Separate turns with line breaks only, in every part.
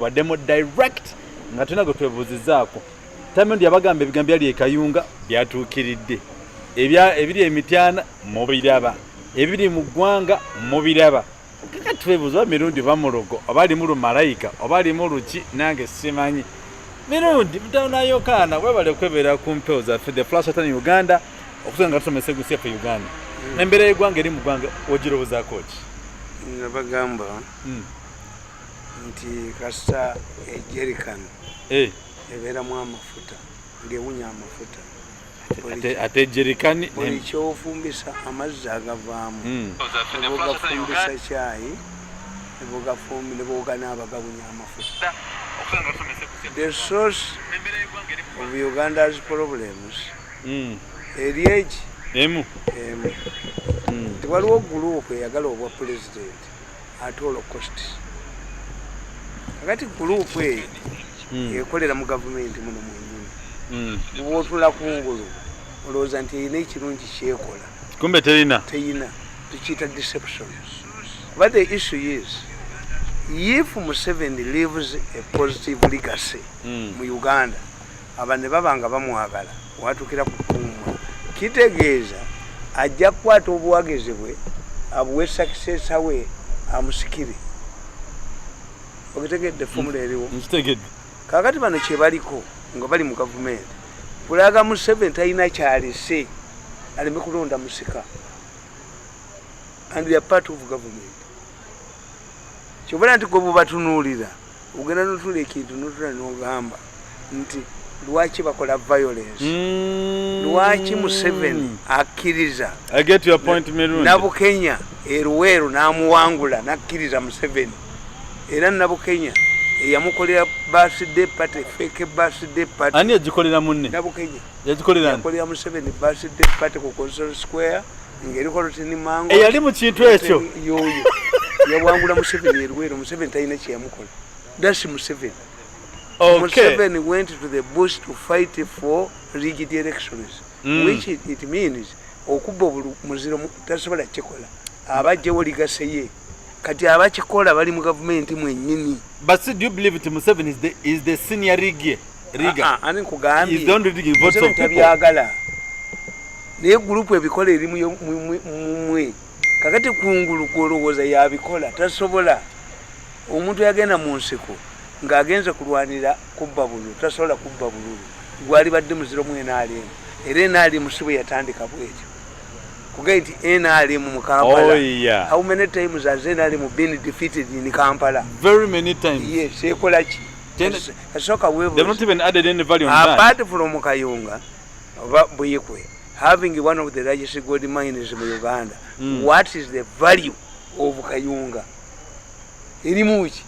Waddemu direct nga tuna go twebuzizaako. Tamirundi abagamba ebigambo byali ekayunga byatuukiridde. Ebiri emityana mubiraba. Ebiri mu ggwanga mubiraba. Kaka twebuza Mirundi bamulogo abali mu malayika abali mu luki nange simanyi. Mirundi mutanayo kana webale kwebera ku mpeo zaffe the flash atani Uganda okusanga tusomese gusia for Uganda. Embere y'eggwanga eri mu ggwanga ogirobozaako ki?
Nabagamba nti kasa ejerican ebeeramu amafuta ng'ewunya amafuta
ate jerikani
buli kyofumbisa amazzi agavaamu bogafumbisa caayi neboga n'abagawunya amafuta. The source of Uganda's problems eri eki
emu
tiwaliwo gurupu eyagala obwa president ate holocaust kakati gurupu eyo ekolera mu gavumenti muno mwenyini bwotula kungulu olowooza nti erina ekirungi kyekola
kumbe terina
tukiyita deception. But the issue is if Museveni leaves a positive legacy mu Uganda abantu ne baba nga bamwagala watukira ku kuuma kitegeeza ajja kukwata obuwagizi bwe abuwe successor we amusikire. Okitegedde formula eriwo kakati bano kye baliko nga bali mu gavumenti kulaga Museveni talina kyalese aleme kulonda musika and they are part of government. Kyobala nti gwe bubatunuulira ogenda notula ekintu notula n'ogamba nti lwaki bakola violence lwaki Museveni akkiriza
I get your point Mirundi
Nabukenya eruweru n'amuwangula n'akkiriza Museveni era Nabukenya eyamukolera birthday party fake birthday party
ani yagikolera munne
Nabukenya
yagikolera
Museveni birthday party ku Consol Square ng'eriko Rotini Mango
eyali mu kintu ekyo
yoyo yawangula Museveni eruweru Museveni talina kye yamukola. That's Museveni.
Okay.
Museveni went to the bush to fight for rigged elections, which it means okuba muziro tasobola kikola abajjewo ligaseye kati abakikola bali mu gavumenti mwennyini.
But do you believe that Museveni is the senior rigger?
Ani kugambye
is the only rigging votes of people.
Tabyagala naye gurupu ebikola eri mumwe kakati kungulu kwolowooza yabikola tasobola. Omuntu yagenda mu nsiko ng'agenze kulwanira kubba bululu tasobola kubba bululu gwali badde muziro mu NRM era NRM si bwe yatandika bwetyo kuga nti NRM mu Kampala how many times has NRM been defeated in Kampala?
Very many times.
Yes, ekola ki kasoka wewe
they've not even added any value on that.
Apart from Kayunga Buyekwe having one of the largest gold mines in Uganda, what is the value of Kayunga? Irimuchi.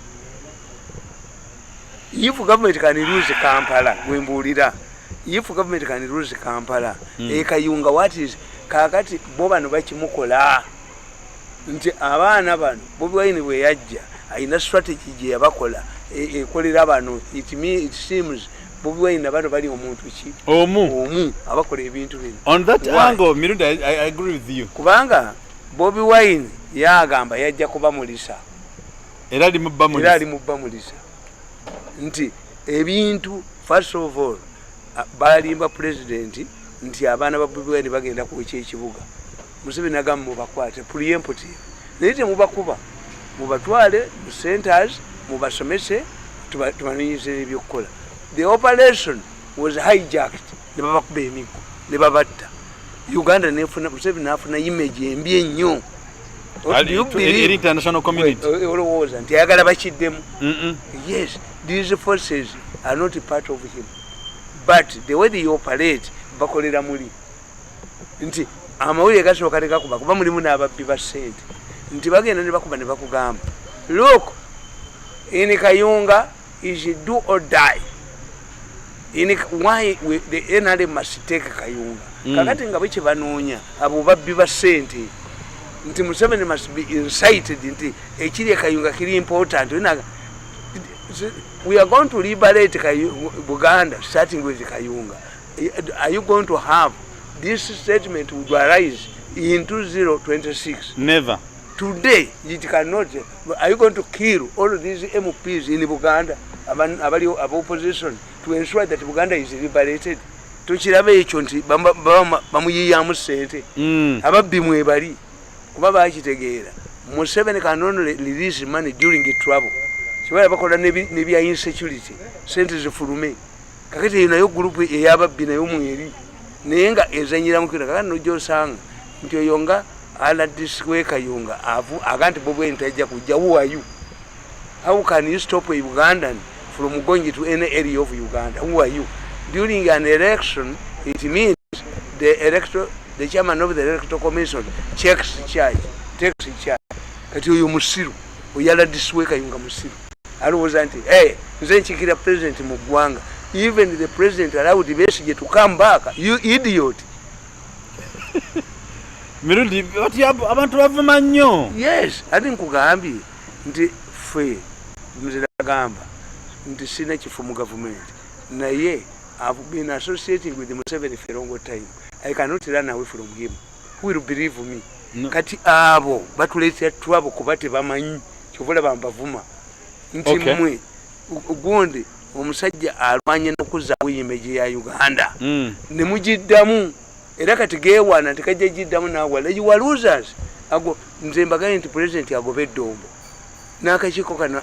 If government can lose Kampala, Wimbulira. If government can lose Kampala, Kayunga, what is kakati boba no bakimukola? Nti abaana bano Bobi Wine we yajja ayina strategy gye yabakola ekolera bano. It seems Bobi Wine bano bali omuntu ki omu abakola ebintu bino.
On that angle Mirundi I agree with you.
Kubanga Bobi Wine yagamba yajja kubamulisa
era ali
mubamulisa nti ebintu first of all balimba president nti abaana ba Bobi Wine bagenda kuwekya ekibuga. Museveni agamba mubakwate preemptive naye temubakuba mubatwale mu centers mubasomese tubanonyeze ebyokukola. The operation was hijacked ne babakuba emigo ne babatta. Uganda nefuna Museveni afuna image embi ennyo.
International community.
Yes, these forces are not part of him. But the way they operate, bakolera muli. Nti amawulire gasooka gakuba kuba mulimu n'ababbi ba ssente. Nti bagenda ne bakuba ne bakugamba. Look, in Kayunga is do or die. Why the NRM must take Kayunga? Kakati nga bwe banoonya abo babbi ba ssente. Nti Museveni must be incited nti ekiri Kayunga kiri important. We are going to liberate Buganda starting with Kayunga. Are you going to have this statement would arise in 2026?
Never.
Today, it cannot. Are you going to kill all these MPs in Buganda, of opposition, to ensure that Buganda is liberated? Tukirabe ekyo nti bamuyiyamu ssente ababbi mwebali kuba bakitegeera. Museveni can only release money during trouble. Kibaala bakola nebya insecurity ssente zifulume. Kakati eyo nayo gurupu ey'ababbi nayo mweri naye nga ezanyira mu kino kakati nojja osanga nti oyo nga aladiswe Kayunga aga nti Bobi Wine tajja kujja. Who are you? How can you stop a Ugandan from going to any area of Uganda? Who are you? During an election, it means the chairman of the electoral commission takes charge. Kati oyo musiru oyala diswe Kayunga musiru alowooza nti nze nkiikira president mu ggwanga. Even the president allowed Besigye to come back. You idiot.
Mirundi abantu bavuma nnyo.
Yes, ati nkugambye nti ffe nze nagamba nti sina kifo mu government naye I've been associating with Museveni for a long time. I cannot run away from him. Who will believe me? No. Kati abo batuleetera twabo kuba tebamanyi kyovula bambavuma nti mmwe gundi omusajja alwanye n'okuzaawo yimeje ya Uganda ne mugiddamu era kati geewaana tekajja giddamu naawala. You are losers. Ago nze mbaganye nti president agobedde ombo n'akakiiko kano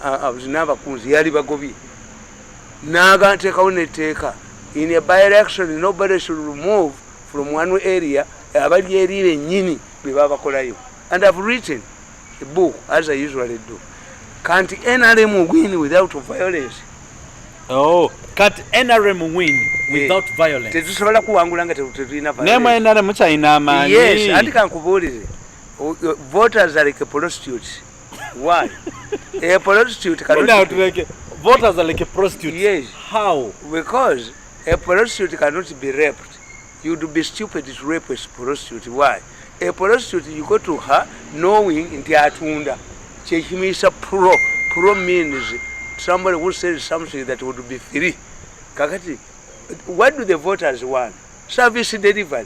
n'abakunzi yali bagobye n'agateekawo n'etteeka. In a by-election, nobody should remove from one area abali eri bennyini be babakolayo. And I've written a book, as I usually do. Can't NRM win without violence?
Oh, can't NRM win without violence?
Tetusobola kuwangula nga tetulina violence.
Nemo NRM chayina amaanyi.
Yes, ati kankubuulire. Voters are like a prostitute. Why? A prostitute cannot...
Voters are like a prostitute.
Yes.
How?
Because a prostitute cannot be raped. You would be stupid to rape a prostitute. Why? A prostitute, you go to her knowing nti atunda. Chekimisa pro. Pro means somebody who says something that would be free. Kakati, what do the voters want? Service delivery.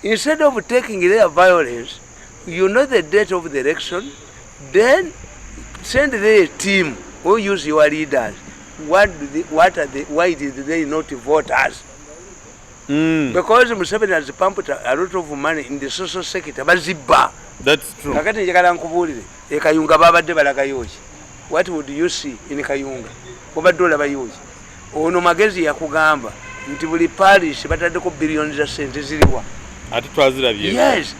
Instead of taking their violence, you know the date of the election, then send their team who use your leaders. Why did they not vote us? Because Museveni has pumped a lot of money in the social sector.
That's true.
What would you see in Kayunga? Ono magezi yakugamba nti buli parish bataddeko billions za sente ziriwa.
Ati twazirabye.
Yes.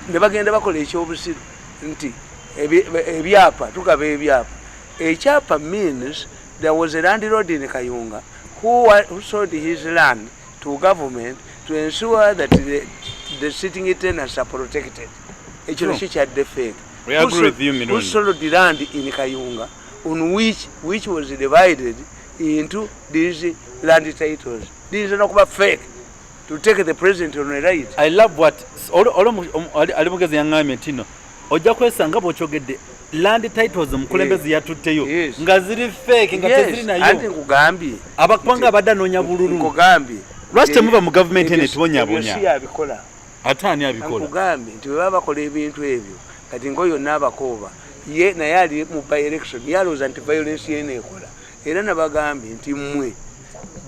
Ne bagenda bakola ekyobusiru nti ebyapa tukaba ebyapa. Ekyapa means there was a landlord in Kayunga who sold his land to government to ensure that the sitting tenants are protected. Ekyo kyadde fake.
We agree with you, Mirundi.
Who sold the land in Kayunga on which was divided into these land titles. These are not fake to take the president on the right.
I love what alimugezi yangamye tino. Ojja kwesanga bw'okyogedde land titles mukulembezi yatutteyo nga ziri fake nga teziri nayo.
Ati nkugambye
abakwanga abadde anoonya bululu.
Nkugambye
lwaki temuva mu gavumenti ene tubonyabonya.
Si abikola.
Ate ani abikola?
Nkugambye nti bwe baba bakola ebintu ebyo kati ngo yonna abakooba ye naye ali mu by election yalowooza nti violence yena ekola. Era nabagambye nti mmwe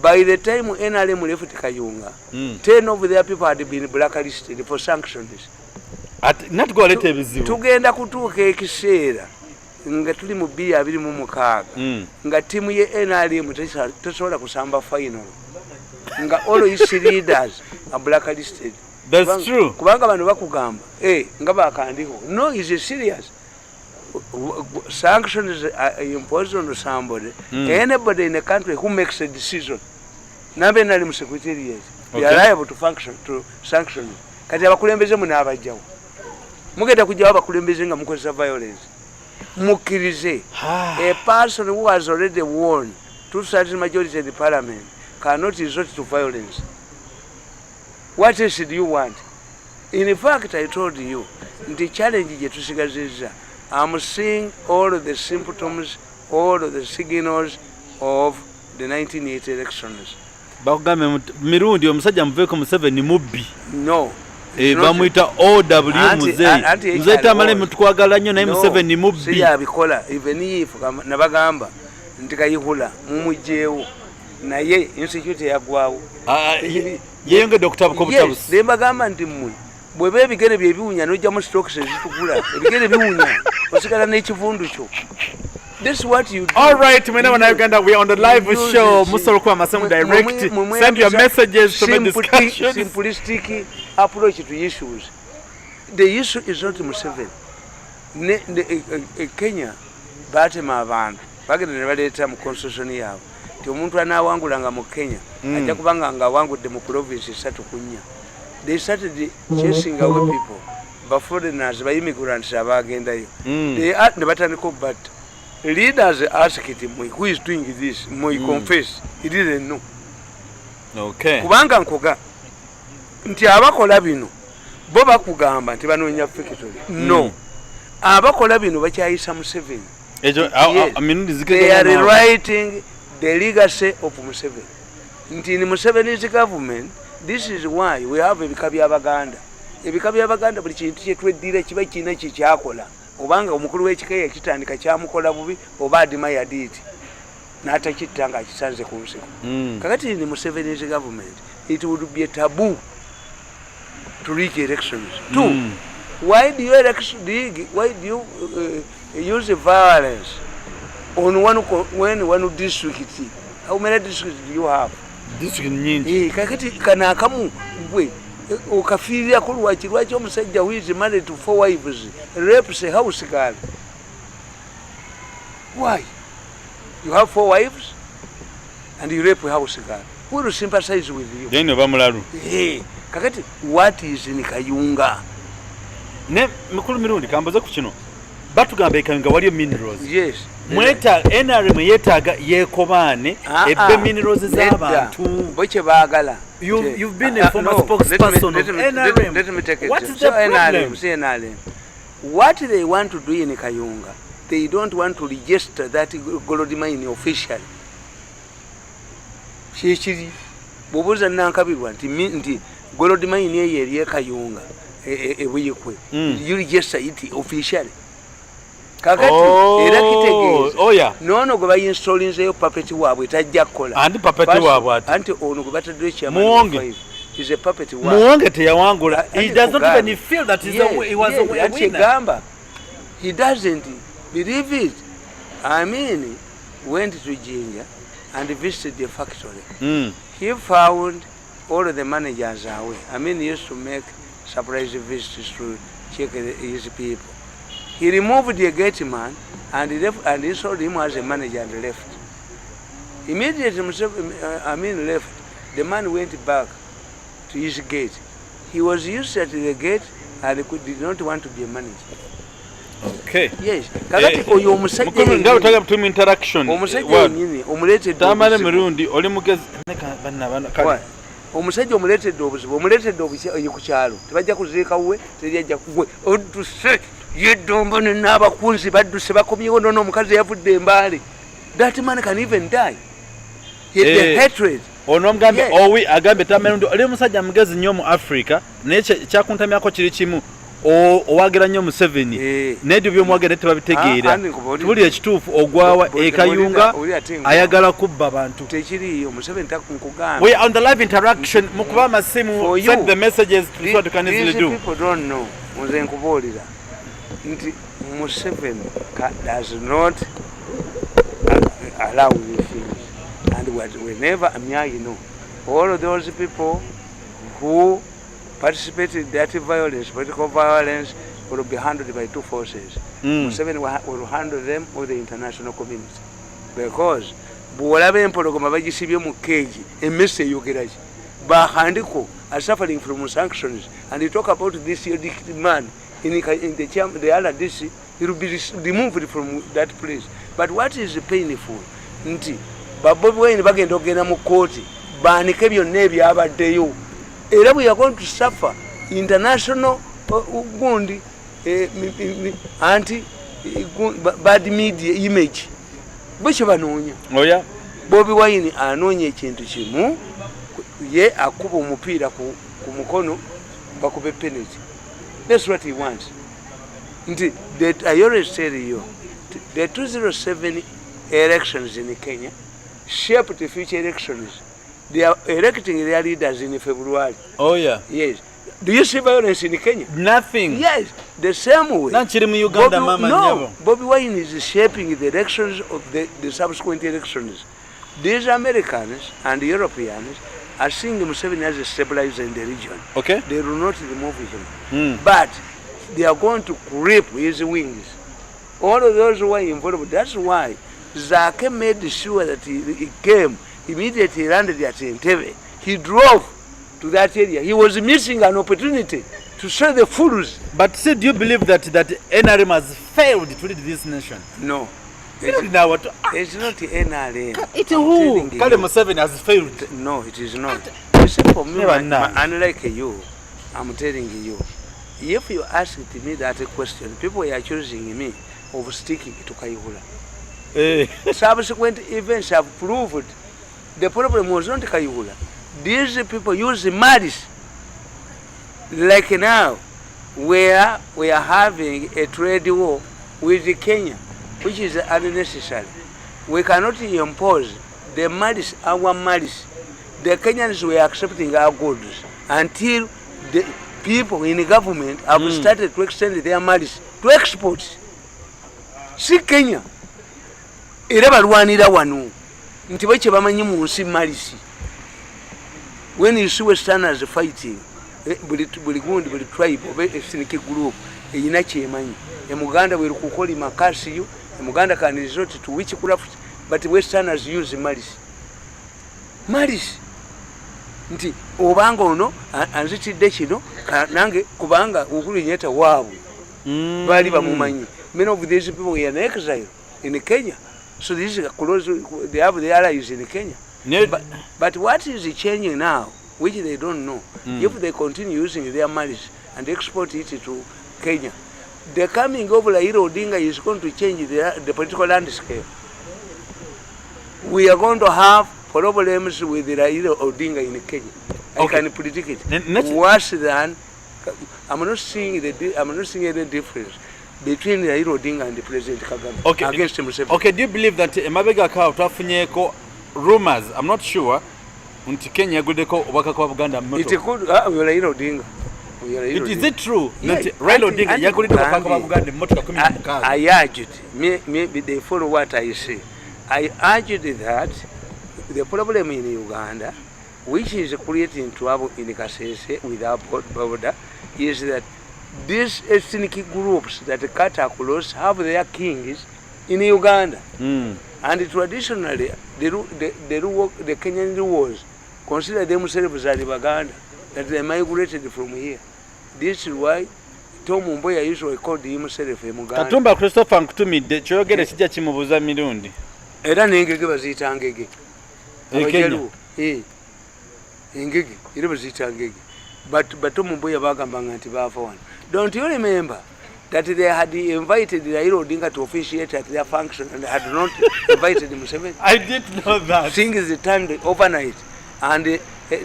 by the time NRM left Kayunga 10 of their people had been blacklisted for sanctions. Tugenda kutuuka ekiseera nga tuli mu 2026 nga tiimu ye NRM tesobola kusamba final nga all its leaders are blacklisted.
That's true.
Kubanga bano bakugamba nga bakandiko. No, is it serious? Sanctions are imposed on somebody. Anybody in the country who makes a decision, nabe nali mu secretariat, they are liable to sanction. Kati abakulembeze munabajjawo. Mugenda kujjawo abakulembeze nga mukozesa violence. Mukkirize. A person who has already won two-thirds majority in the parliament cannot resort to violence. What else do you want? In fact, I told you, the challenge je tusigazizza. I'm seeing all of the symptoms, all of the signals of the 1980 elections.
Bakugambe Mirundi omusajja muveeko Museveni mubbi.
No.
bamuyita OW muzeyi Tamale mutwagala nnyo naye Museveni mubbi
siyabikola even if nabagamba nti Kayihura mumugyeewo naye institute yagwawo
yeyongedde okutabuka obutabusi
naye mbagamba nti mmwe bweba ebigere bye biwunya n'ojjamu stokes ezitukula ebigere biwunya osigala n'ekivundu kyo. This is what you do.
All right, Uganda, we are on the live show. Musorokuwa Masemu direct. Send your messages to the discussion.
Simplistic approach to issues. The issue is not Museveni. Kenya, batema abantu. Bagenda ne baleeta mu constitution yaabwe. Ti omuntu anaawangulanga mu Kenya. Ajja kubanga nga awangudde mu province 3 ku 4. They started chasing away people. Ba foreigners, ba immigrants abagendayo. They are ne batandika but leaders asked him, who is doing this? Moi confess. He didn't know.
Okay.
Kubanga nkoga. Nti abakola bino. Bo bakugamba nti banoonya factory. No. Abakola bino bakyayisa Museveni. They are rewriting the legacy of Museveni. Nti in Museveni's government, this is why we have ebika by'Abaganda. Ebika by'Abaganda buli kintu kye tweddira kiba kina kikyakola. Obanga omukulu w'ekika yakitandika kyamukola bubi oba adima yaditi n'atakitta ng'akisanze ku nsiko. Kakati in Museveni's government, it would be a taboo to rig elections. Two, why do you use violence on one district? How many districts do you have?
District nyingi.
Kakati kana akamu gwe okafiiria ko lwaki omusajja who is married to 4 wives rapes a house girl. Why? You have 4 wives and you rape a house girl. Who will sympathize with you?
Then bamulalu.
Kakati what is in Kayunga?
Ne mukulu Mirundi kambaza ku kino. Batugamba Kayunga waliyo minerals.
Yes.
Mweta NRM yetaaga yekobaane ebbe minerals z'abantu.
Boche baagala.
You've been a former spokesperson of NRM.
Let me take it.
What is the problem?
NRM. What they want to do in Kayunga, they don't want to register that gold mine officially. Chichiri bobuza nankabirwa nti gold mine ye Kayunga ebuyekwe. You register it officially. Kakati era kitegeeza nono gwe bayinstallinzeyo puppet waabwe tajja kukola
andi puppet waabwe ati
anti ono gwe bataddeyo chairman is a puppet waabwe
muwonge teyawangula. He does not even feel that he was a winner.
He doesn't believe it. I mean, went to Jinja and visited the factory. He found all of the managers away. I mean, he used to make surprise visits to check his people. He removed the gate man and he saw him as a manager and left. Immediately, left. The man went back to his gate. He was used at the gate and did not want to be a manager.
Okay.
Yes. Kakati oyo omusajja
nga utaga between interaction.
Omusajja nyini omuleetedde
Tamale Mirundi oli mugezi banna kale.
Omusajja omuleetedde obuzibu ku kyalo. Tebajja kuziika we, teryajja kugwe. Oduse yedombo n'abakunzi badduse bakomyewo n'omukazi yavudde embaale. That man can even die. The hatred.
Ono mugambe owi agambe Tamale Mirundi oli musajja mugezi nnyo mu Africa naye kyakuntamyako kiri kimu owagira nnyo Museveni n'ebyo by'omwagira tebabitegeera tubuli ekituufu ogwawa Kayunga ayagala kubba abantu
tekiriyo Museveni takunkugamba.
We are on the live interaction mukuba amasimu send the messages to what you can easily do.
People don't know nze nkubuulira nti Museveni does not allow these things and whenever all of those people who participated in that violence, political violence, will be handled by 2 forces. Museveni will handle them with the international community. Because bw'olaba empologoma bagisibye mu keegi emmese eyogeraki bahandiko are suffering from sanctions and they talk about this man in the other DC, he will be removed from that place. But what is painful nti Bobi Wine bagenda okugenda mu kooti baanike byonna ebyabaddeyo. Era we are going to suffer international gundi anti bad media image. Bwe banoonya. Bobi Wine anoonya ekintu kimu ye akuba omupiira ku mukono bakube penalty. That's what he wants. I always tell you, the 2007 elections in Kenya shaped the future elections. They are electing their leaders in February.
Oh yeah.
Yes. Do you see violence in Kenya?
Nothing.
Yes. The same way.
Uganda,
Bobby Wine is shaping the elections of the subsequent elections. These Americans and Europeans are seeing Museveni as a stabilizer in the region.
Okay.
They will not remove him. But they are going to grip his wings. All of those who are involved. That's why Zake made sure that he came, immediately landed at Entebbe. He drove to that area. He was missing an opportunity to show the fools.
But still, do you believe that NRM has failed to lead this nation?
No.
It's not
NRM.
It's who? Kale Museveni has failed.
No, it is not. Listen for me, unlike you, I'm telling you, if you asked me that question, people are accusing me of sticking to Kayihura. Subsequent events have proved the problem was not Kayihura. These people use malice. Like now, where we are having a trade war with Kenya, which is unnecessary. We cannot impose the malice, our malice. The Kenyans were accepting our goods until the people in the government have started to extend their malice to exports. See Kenya. Ireba Rwanira wanu. Ntibache bamanyi mu nsi malice. When you see Westerners fighting, buli tribe of ethnic group, eyina kyemanyi. Muganda we kukoli makasi you, Muganda can resort to witchcraft, but Westerners use malice. Malice. Nti obanga ono anzitidde kino nange kubanga okulinyeta waabwe bali bamumanyi. Many of these people were in exile in Kenya, so this is close. They have their allies in Kenya. But what is changing now, which they don't know, if they continue using their malice and export it to Kenya, the coming of Raila Odinga is going to change the political landscape. We are going to have problems with Raila Odinga in Kenya. I can predict it. Worse than, I'm not seeing any difference between Raila Odinga and the President Kagame against himself. Okay, do you believe that Mabega Kao tafunyeko rumors? I'm not sure. Unti Kenya gudeko obaka kwa Buganda moto. It could Raila Odinga. Is it true that Raila Odinga yagulide obaka kwa Buganda moto kwa 16? I urged maybe they follow what I say. I urged that the problem in Uganda, which is creating trouble in Kasese without border, is that these ethnic groups that cut across have their kings in Uganda. And traditionally, the Kenyan rulers consider themselves as Baganda, that they migrated from here. This is why Tom Mboya usually called himself a Muganda. Katumba Christopher Nkutumide, choyogere sijja kimubuza Mirundi. Era n'engege baziyita ngege. Kenya. Engege, era baziyita ngege. But Tom Mboya bagambanga nti baafa wano. Don't you remember that they had invited Raila Odinga to officiate at their function and had not invited Museveni? I didn't know that. Things turned overnight. And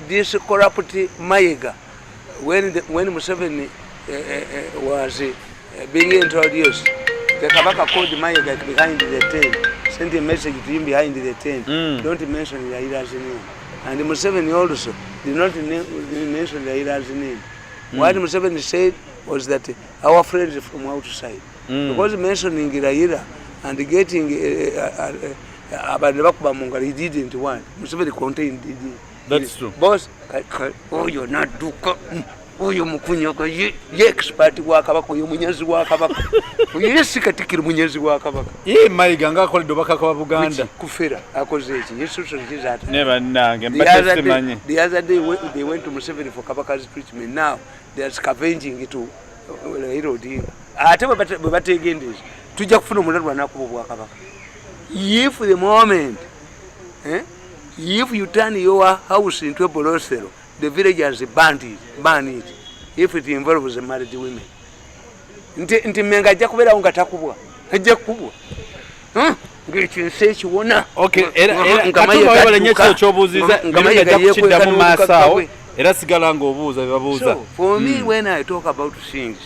this corrupt Mayiga, when Museveni was being introduced, the Kabaka called Mayiga behind the tent, sent a message to him behind the tent. Don't mention Raila's name. And Museveni also did not mention Raila's name. What Museveni said was that our friends from outside, because mentioning Raila and getting he didn't want. Museveni contained it. That's true. Boss, oh, you're not Duka. Oh, you Mukunyoko, ye expert Wakabako, you Munyazi Wakabaka. Yes, Katikir Munyazi Wakabaka. Ye, my Ganga called Dobaka Buganda. Kufera, Akozeti, yes, that. Never nang. The other day they went to Museveni for Kabaka's preachment. Now they are scavenging it to Raila Odinga. I tell you, but again, this to Jack Funo. If the moment, if you turn your house into a bolosero, the villagers burn it. If it involves married women. Nti menga jakubera ungatakubwa. Hajakubwa. Ngichi sechi wona. Okay, era katuma wale nyecho chobuziza ngamaye gakuchida mu masawo
era sigala ng'obuuza bye babuuza.
So for me when I talk about things,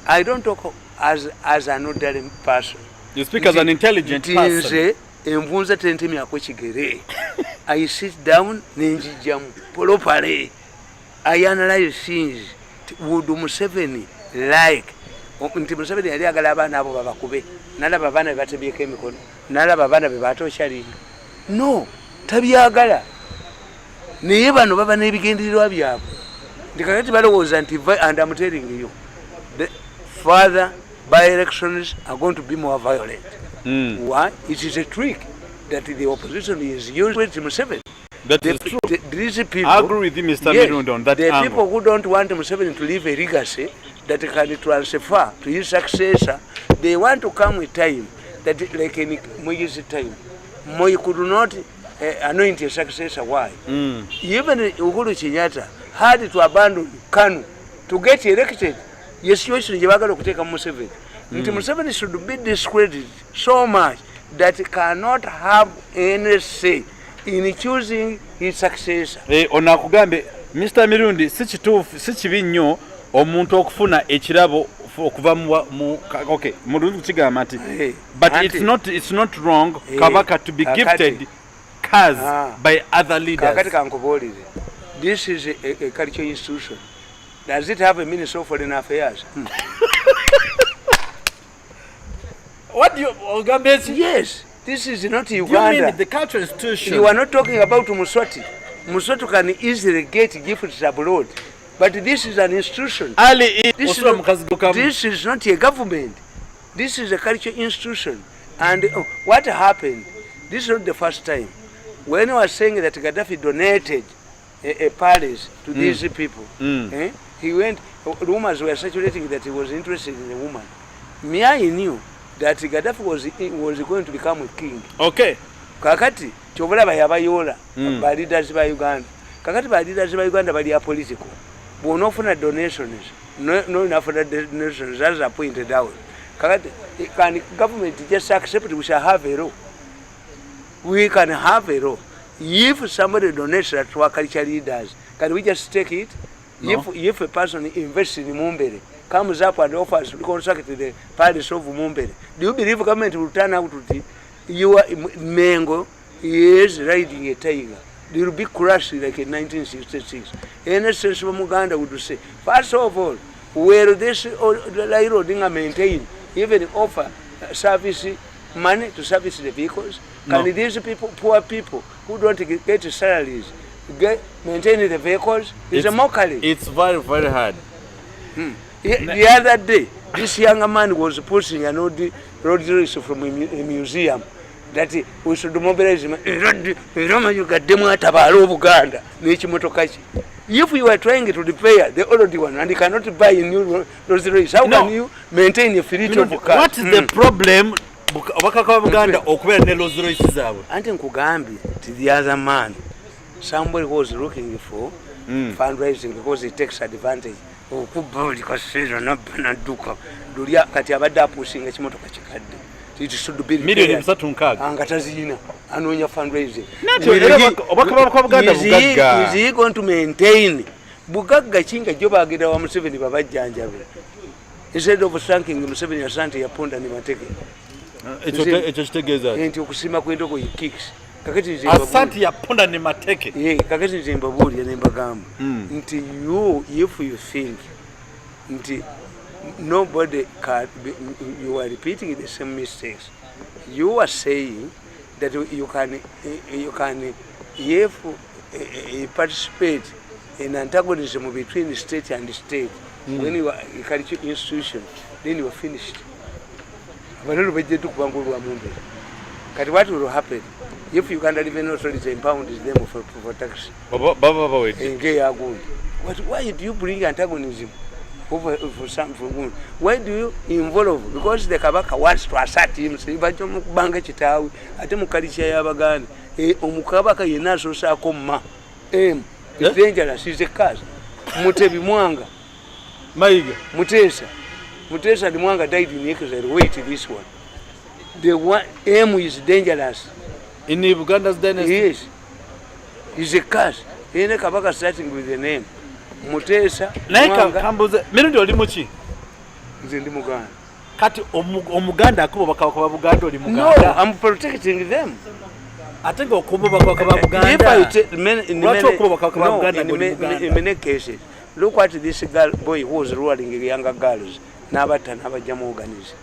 I don't talk as an ordinary person.
You speak as an intelligent person.
Envunza tentemyako kigere. I sit down nenjijamu properly. I analyze things. Would Museveni like nti Museveni yali agala abaana abo babakube nalaba abaana bebatebyeko emikono nalaba abaana bebatoshalinga? No, tabyagala. Naye bano baba n'ebigendererwa byabwe nti kakati balowooza nti and I'm telling you the further by-elections are going to be more violent. Why? It is a trick that the opposition is using with Museveni.
That is true.
These people,
I agree with you, Mr. Mirundi, on that
the
angle.
People who don't want Museveni to leave a legacy that can transfer to his successor, they want to come with time, that like in Moi's time. Moi could not anoint a successor. Why? Even Uhuru Kenyatta had to abandon Kanu to get elected. Yes, you should take a Museveni. Museveni should be discredited so much that he cannot have any say in choosing his successor.
Onakugambe Mr. Mirundi si kituufu si kibi nnyo omuntu okufuna ekirabo okuva mu okay mulungu kigamba nti but it's not wrong Kabaka to be gifted cars by other leaders.
Kakati kankubuulire, this is a cultural institution. Does it have a Minister of Foreign Affairs?
What do you
Yes, this is not Uganda.
You mean the cultural institution?
You are not talking about Muswati. Muswati can easily get gifts abroad, but this is an institution. This is not a government. This is a cultural institution. And what happened? This is not the first time. When I was saying that Gaddafi donated a palace to these people, he went. Rumors were circulating that he was interested in a woman. I knew that Gaddafi was going to become a king.
Okay.
Kakati chobola bayabayola ba leaders ba Uganda. Kakati ba leaders ba Uganda bali political. Bonofuna donations. No enough for the donations as are pointed out. Kakati can government just accept we shall have a role. We can have a role. If somebody donates to our cultural leaders, can we just take it? No. If a person invests in Mumbeera, comes up and offers to construct the palace of Mumbeera, do you believe government will turn out to your mango is riding a tiger? They will be crushed like in 1966. Any sense of Muganda would say, first of all, where this Lairo Dinga maintain, even offer service money to service the vehicles? No. Can these people, poor people who don't get salaries, maintain the vehicles? It's a mockery.
It's very, very hard.
The other day, this young man was pushing an old road race from a museum that we should mobilize him. If you are trying to repair the old one and you cannot buy a new road race, how can you maintain a fleet of cars?
What is the problem? Buganda okubera ne Rolls Royce zaabwe.
Anti nkugambi to the other man, somebody was looking for fundraising because he takes advantage. Okubuli kasira naduka dulia kati abadde apusinga ekimotoka kikadde. It should be
million 36
angatazina anonya fundraising. Is he going to maintain bugagga kinga jo bagenda wa Museveni babajjanjabe instead of thanking Museveni asante yaponda ni mateke.
Ekyo kitegeeza
nti okusima kw'endogo kicks kakati nze
asante yaponda ne mateke
kakati nze mbabuulira ne mbagamba nti if you think nti nobody can be, you are repeating the same mistakes. You are saying that you can if participate in antagonism between state and state when you are a cultural institution, then you are finished. But what will happen if you can't even authority impound them for tax? Why do you bring antagonism over for some for women? Why do you involve? Because the Kabaka wants to assert him. So if I don't banga chitawi, I don't mukarisha yabagan. Omukabaka yenaso sa koma. It's dangerous. It's a curse. Mutebi Mwanga.
Maiga.
Mutesa the Mwanga died in Ekazero. Wait, this one. The one is dangerous.
In Uganda's dynasty?
Yes. It's a curse. ine kabaka starting with the name Mutesa
naye kambuze Mirundi oli muki
nze ndi Muganda
kati omuganda akubo bakaba Buganda oli
no
Muganda
I'm protecting them
ate nga okubo bakaba Buganda
in many cases look at this girl boy who was ruling younger girls n'abatta n'abajja mu organize.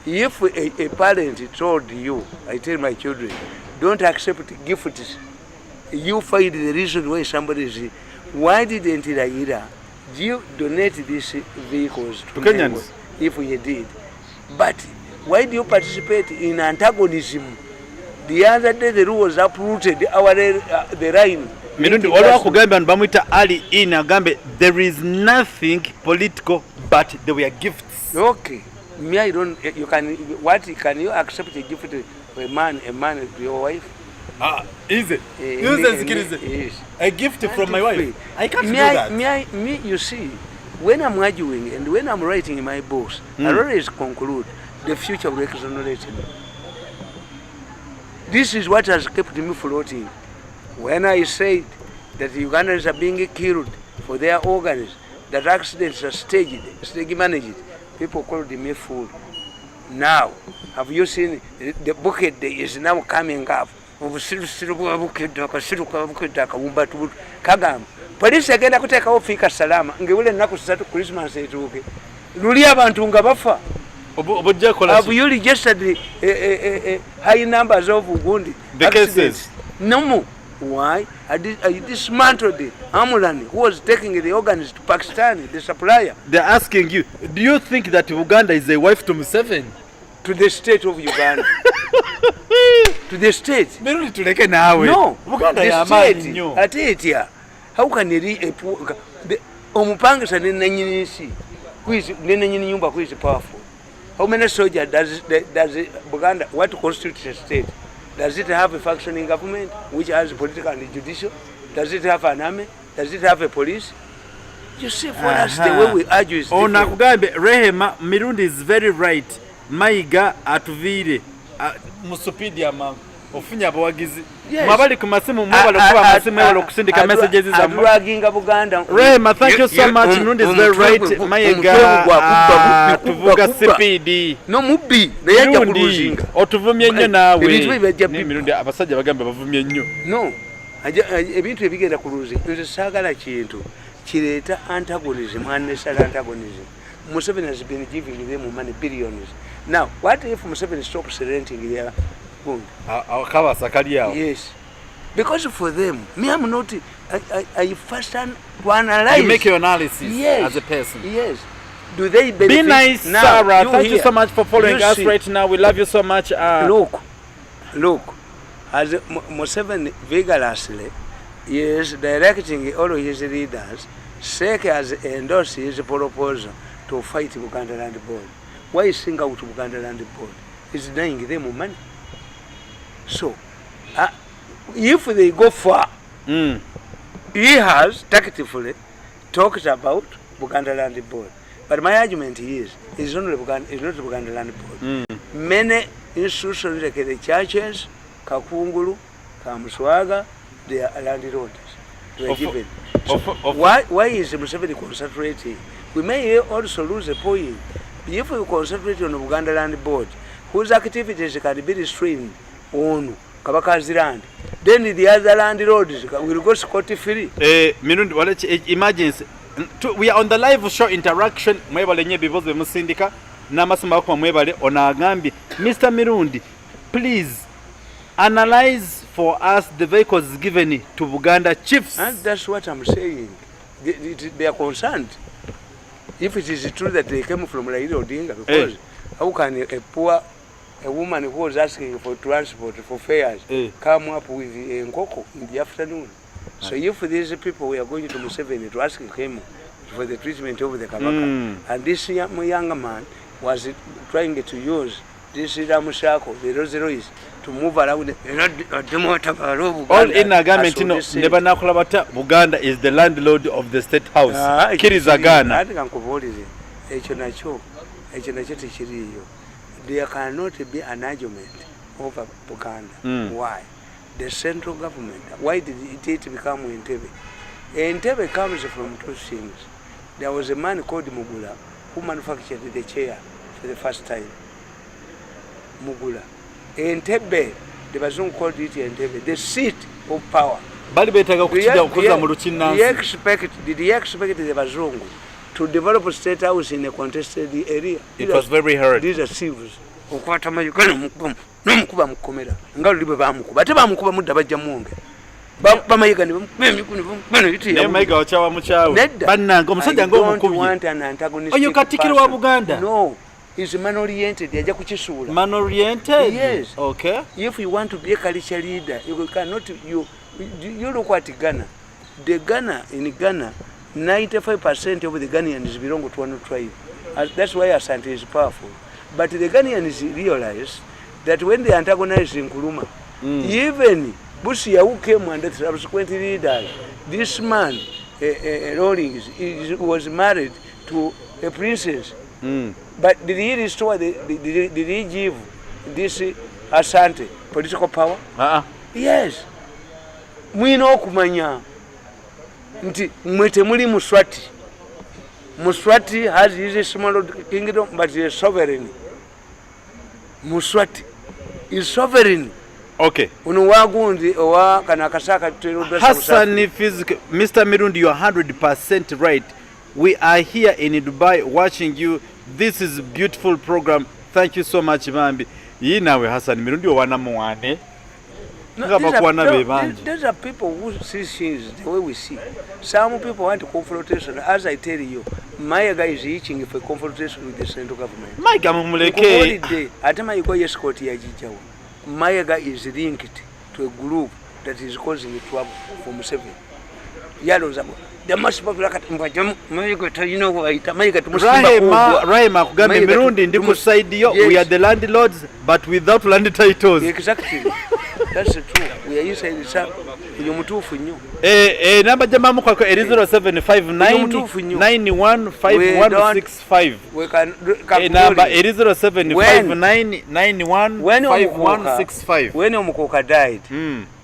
If a parent told you, I tell my children, don't accept gifts, you find the reason why somebody is, why didn't Raila donate these vehicles to Kenyans? If you did. But why do you participate in antagonism? The other day the rule was uprooted, the line.
Mirundi olwa kugamba bamwita Ali ina gambe there is nothing political but there were gifts.
Okay. Me, I don't. You can. What can you accept a gift to a man to your wife?
Is it? Yes. A gift from my wife. I can't do that.
Me, you see, when I'm arguing and when I'm writing in my books, I always conclude the future will exonerate me. This is what has kept me floating. When I said that Ugandans are being killed for their organs, that accidents are staged managed, people called me a fool. Now, have you seen the bucket that is now coming up? Police agenda kutekawo fika salama ngewule nnaku 3 Christmas etuuke luli abantu nga bafa. Have you registered high numbers of Ugundi?
The cases?
No. Why? I dismantled the Amulan who was taking the organs to Pakistan, the supplier.
They're asking you, do you think that Uganda is a wife to Museveni?
To the state of Uganda. To the state. No. The state. How can you omupangisa nenanyinisi nenanyini nyumba who is powerful? How many soldiers does Uganda, what constitutes a state? Does it have a functioning government which has political and judicial? Does it have an army? Does it have a police? You see, for us, the way we argue is different.
Nakugambe, Rehema, Mirundi is very right. Maiga atuvire. Musupidi ama. Ofunya abawagizi. Mabali ku masimu mwabalo kuba masimu mwabalo kusindika messages za
Buganda.
Rehema, thank you so much. Mirundi is very right. Maiga tuvuga CPD.
No mubi. Nayaja kuluzinga.
Otuvumye nnyo nawe. Mirundi abasajja bagamba bavumye nnyo.
No. Ebintu ebigenda kuluzi. Nze saagala kintu kireeta antagonism, unnecessary antagonism. Museveni has been giving them money, billions. Now, what if Museveni stops renting their gold? Yes. Because for them, me, I'm not. I first hand to analyze.
You make your analysis as a person.
Yes. Do they benefit?
Be nice, now, Sarah. Thank you so much for following us right now. We love you so much.
Look. As Museveni vigorously is directing all his leaders, SEC has endorsed his proposal to fight Buganda Land Board. Why sing out Buganda Land Board? He's denying them money. So, if they go far, he has tactfully talked about Buganda Land Board. But my argument is, it's not Buganda Land Board. Many institutions like the churches, Kakungulu, Kamuswaga, they are landlords. They are given. So why is Museveni concentrating? We may also lose a point. If we concentrate on the Buganda Land Board, whose activities can be restrained on Kabakazi land, then the other landlords will go scot-free.
Imagine, we are on the live show interaction. Mwebale nye bivoze musindika na masumba kwa mwebale onagambi. Mr. Mirundi, please analyze for us the vehicles given to Buganda chiefs.
And that's what I'm saying. They are concerned. If it is true that they came from Alayidde Odinga, because how can a woman who was asking for transport, for fares, come up with a nkoko in the afternoon? So if these people were going to Museveni to ask him for the treatment of the Kabaka, and this young man was trying to use this Ramushako, the Rose Royce, to move around.
All in Agamentino, never Nakulabata, Buganda is the landlord of the state house. Kirizagana.
There cannot be an argument over Buganda. Why? the central government. Why did it become Entebbe? Entebbe comes from two things. There was a man called Mugula who manufactured the chair for the first time. Mugula. Entebbe, the Bazungu called it Entebbe, the seat of power.
Did he expect
the Bazungu to develop a state house in a contested area?
It was very hard.
These are civils. Nomukuba mukomera nga libe bamukuba ate bamukuba mudda bajja munge bamayiga ne bano yiti
ne mayiga wachawa muchawe bannanga omusajja ngo omukubye oyo katikiro wa Buganda.
No, is man oriented yaja kukisuula.
Man oriented?
Yes.
Okay.
If you want to be a culture leader, you cannot you look at Ghana. The Ghana, in Ghana, 95% of the Ghanaians belong to one tribe. That's why Asante is powerful. But the Ghanaians realize that when they antagonized Nkrumah, even Busia, who came under subsequent leaders, this man, Rawlings, was married to a princess. But did he restore, did he give this Asante political power? Yes. Mwino okumanya nti mwete muli Muswati. Muswati has his small kingdom, but he is sovereign. Muswati is sovereign.
Okay.
Unuwagundi owa kanakasaka
Hassan Mr. Mirundi, you are 100% right. We are here in Dubai watching you. This is a beautiful program. Thank you so much, Mambi. Yi nawe Hassan Mirundi owana muwane.
These are people who see things the way we see. Some people want confrontation. As I tell you, my guy is itching for confrontation with the central government.
My guy
is linked to a group that is causing trouble for Museveni. There must be like
Rahima kugambe Mirundi ndi kusaidia. We are the landlords but without land titles.
Exactly. That's true. We are inside the shop.
Number jamamu kwa 0759915165.
We can
number 0759915165.
When Omukoka died,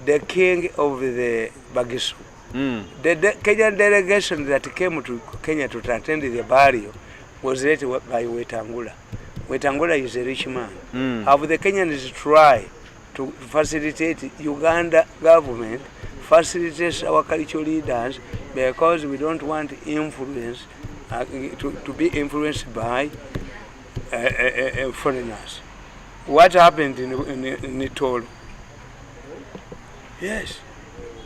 the king of the Bagisu, the Kenyan delegation that came to Kenya to attend the burial was led by Wetangula. Wetangula is a rich man. Have the Kenyans tried to facilitate Uganda government, facilitates our cultural leaders, because we don't want influence to be influenced by foreigners. What happened in Tolo? Yes.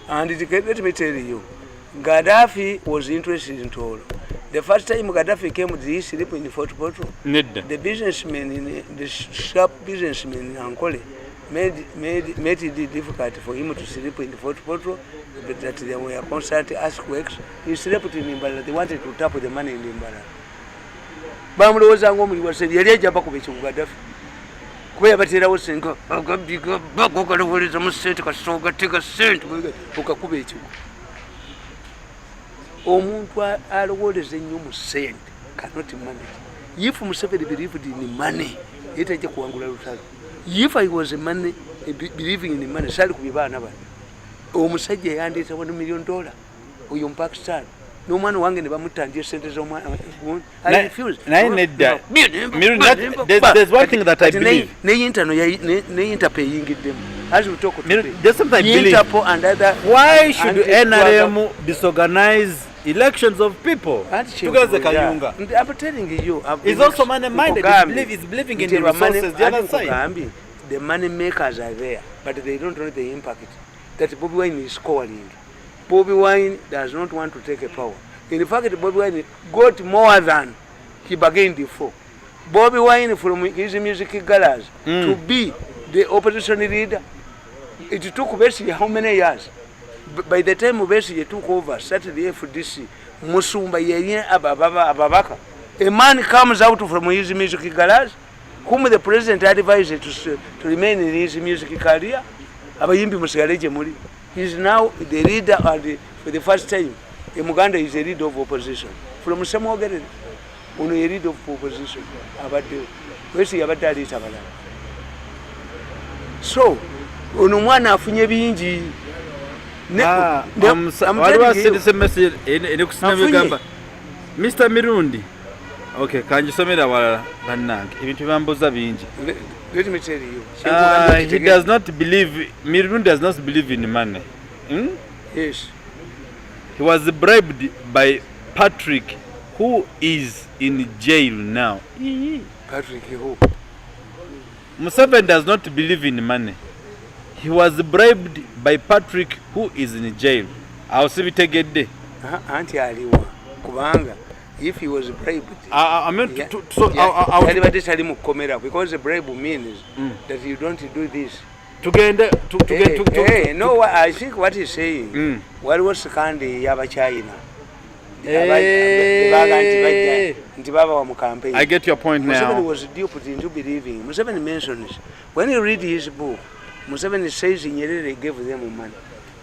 And let me tell you, Gaddafi was interested in Tolo. The first time Gaddafi came, did he sleep in the Fort Portal? The businessmen, the sharp businessmen in Ankole, made it difficult for him to sleep in the Fort Portal, but that there were constant earthquakes. He slept in Imbala. They wanted to tap the money in Imbala. Bamulowooza ng'omuli yali ajja bakubekya ku Gaddafi. Kuba yabateerawo senga agabiga bagokalowooleza mu ssente kasita ogatega ssente okakuba ekigo. Omuntu alowooleza ennyo mu ssente cannot manage. If Museveni believed in money, ye tajja kuwangula lutalo. If I was a man believing in money, sali kubye baana bano. Omusajja yandeeta $1 million oyo mu Pakistan. N'omwana wange ne bamutangira ssente z'omwana. I refuse.
There's one thing that I believe.
Interpol yingiddemu. As we talk today.
There's something I believe.
Interpol and other.
Why should NRM disorganize elections of people? Because the Kayunga.
I'm telling you.
It's also money-minded. It's believing in the resources. The other side.
The money makers are there, but they don't know the impact that Bobby Wine is scoring. Bobby Wine does not want to take a power. In fact, Bobby Wine got more than he bargained for. Bobby Wine, from his music galas to be the opposition leader, it took basically how many years? By the time Besigye took over, started the FDC, Musumba Yenye Ababaka, a man comes out from his music galas, whom the president advised to remain in his music career. Abayimbi Musigaleje Muri. He is now the leader, for the first time, in Uganda is a leader of opposition. From Samoa, uno a leader of opposition. So, ono mwana afunye bingi
Mr. Mirundi. Okay, kanjisomera walala bannange ebintu bambuza bingi.
Let me tell you.
He does not believe, Mirundi does not believe in money.
Yes.
He was bribed by Patrick, who is in jail now.
Patrick who?
Museveni does not believe in money. He was bribed by Patrick, who is in jail. I'll see it.
Auntie aliwa kubanga if he was bribed,
I meant
because the bribe means that you don't do this.
No,
I think what he's saying, what was Kandi Yaba China?
I get your point now.
Museveni was duped into believing. Museveni mentions when you read his book, Museveni says in Nyerere gave them money.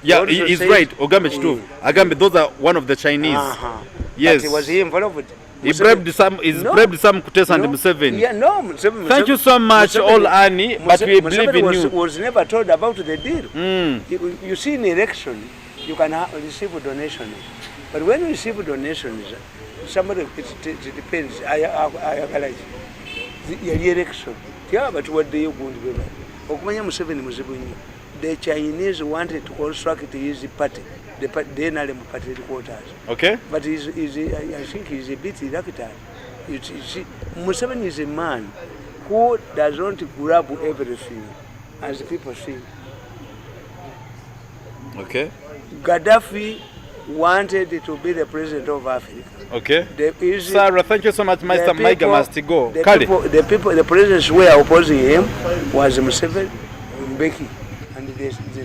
Yeah, he's right. Ogambe too. Agambe, those are one of the Chinese. Yes.
But was he involved?
He bribed some. Bribed some Kutesa and Museveni.
Yeah, no. Museveni,
thank you so much, all Annie. But we believe in you.
Was never told about the deal. You see, in election, you can receive donations, but when you receive donations, somebody it depends. I realize the election. Yeah, but what do you want to do? Okumanya Museveni Museveni. The Chinese wanted to construct his party, the NRM party headquarters.
Okay.
But I think he's a bit reluctant. You see, Museveni is a man who does not grab everything, as people say.
Okay.
Gaddafi wanted to be the president of Africa.
Okay. Sarah, thank you so much. Mr. Maiga must go.
The presidents who were opposing him was Museveni, Mbeki.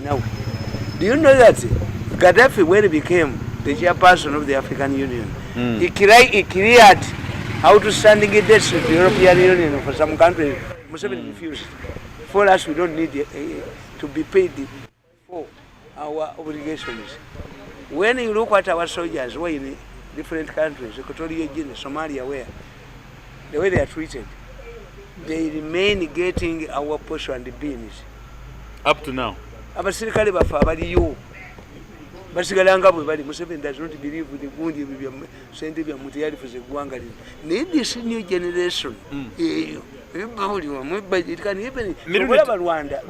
Now, do you know that Gaddafi, when he became the chairperson of the African Union, he cleared outstanding debts to the European Union for some countries. Museveni refused. For us, we don't need to be paid for our obligations. When you look at our soldiers who are in different countries, Equatorial Guinea, Somalia, the way they are treated, they remain getting our portion and the beans.
Up to now.
Abasirikale bafa baliyo basigalanga bwe bali. Museveni does not believe in the gundi bya sente bya mutu yali fuze gwanga lino. Need this new generation. It can even Rwanda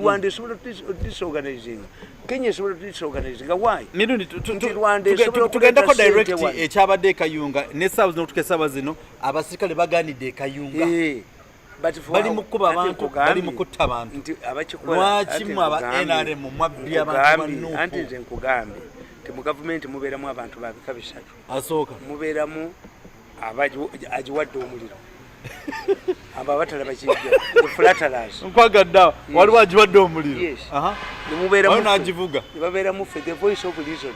is disorganizing. Kenya is disorganizing. Why?
Mirundi tugenda ko direct ekyabadde Kayunga ne South not kesaba zino abasirikale baganide Kayunga. Bali mukuba abantu bali mukutta abantu
nti abakikola
lwaki mu aba NRM mwabbi abantu bannuku
anti nze nkugambe nti mu gavumenti mubeeramu abantu babika bisatu.
Asooka
mubeeramu agiwadde omuliro abo abatalaba kijja the flatterers
nkwagadda waliwo agiwadde omuliro
nemubeeramu
n'agivuga
babeeramu ffe the voice of reason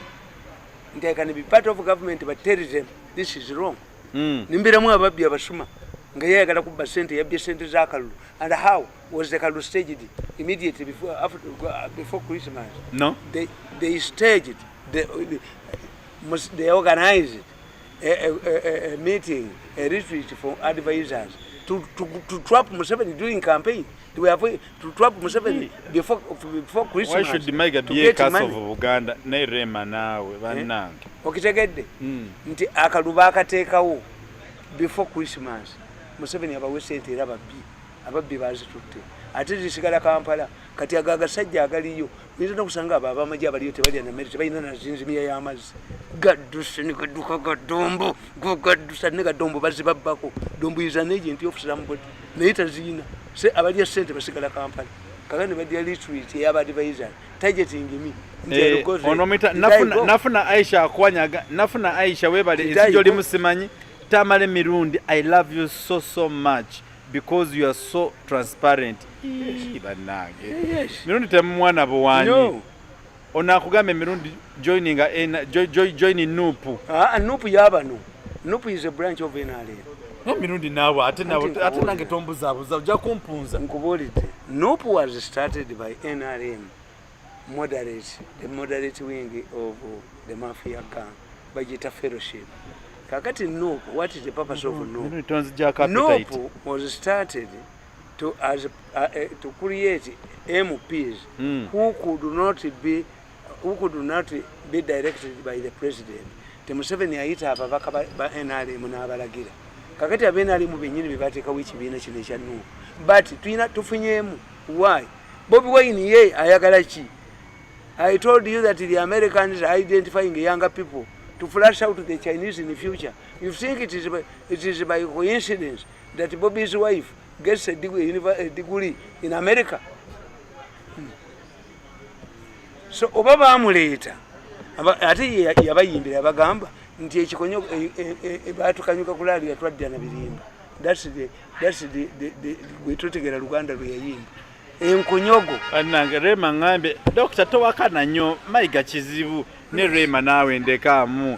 nti I can be part of government but tell them this is wrong. Nimbeeramu ababbi abasuma nga yayagala kubba sente yabbye sente za kalulu. And how was the kalulu staged immediately before Christmas?
No,
they staged they organized a meeting, a retreat for advisors to trap Museveni during campaign. To trap Museveni before Christmas.
Why should the mega be a cast of Uganda nerema nawe bannange
okitegedde nti akaluba akateekawo before Christmas. Museveni abawe sente era ababbi bazitutte ate zisigala Kampala kati agasajja agaliyo nizina kusanga abamajja abaliyo tebalya na merite balina na zinzimiya y'amazzi gaddusa ne gadduka gaddombo gaddusa ne gaddombo bazibabbako dombo is an agent of somebody naye taziina abalya sente basigala Kampala kakane badya retreat ey'abadvisor targeting me
onomita nafuna Aisha akwanyaga nafuna Aisha webale ekijo limusimanyi Tamale Mirundi, I love you so much because you are so transparent. Yes. Mirundi temwana bwanyi. No. Onakugambe Mirundi joining Nupu.
Nupu yabano. Nupu is a branch of NRM.
No Mirundi nawe ate nange tombuzabuza ojja kumpunza.
Nkubulidde. Nupu was started by NRM the moderate wing of the mafia gang by Jita Fellowship. Kakati Nupu, what is the purpose of Nupu? Nupu was started to create MPs who could not be directed by the president. Museveni ayita ababaka ba NRM n'abalagira kakati aba NRM benyini bebateekawo ekibiina kino ekya Nuupu but tuyina tufunyeemu why Bobi Wine ye ayagala ki? I told you that the Americans are identifying younger people to flash out the Chinese in the future. You think it is by coincidence that Bobby's wife gets a degree in America? So Obama amuleta ate yabayimbira abagamba nti ekikonyo batukanyuka kulali atwadde na birimba. That's the gwetutegera Luganda lwe yayimba enkonyogo
anange Rema ngambe Dr. Towakana nnyo mayiga kizibu ne Rema nawe ndekamu.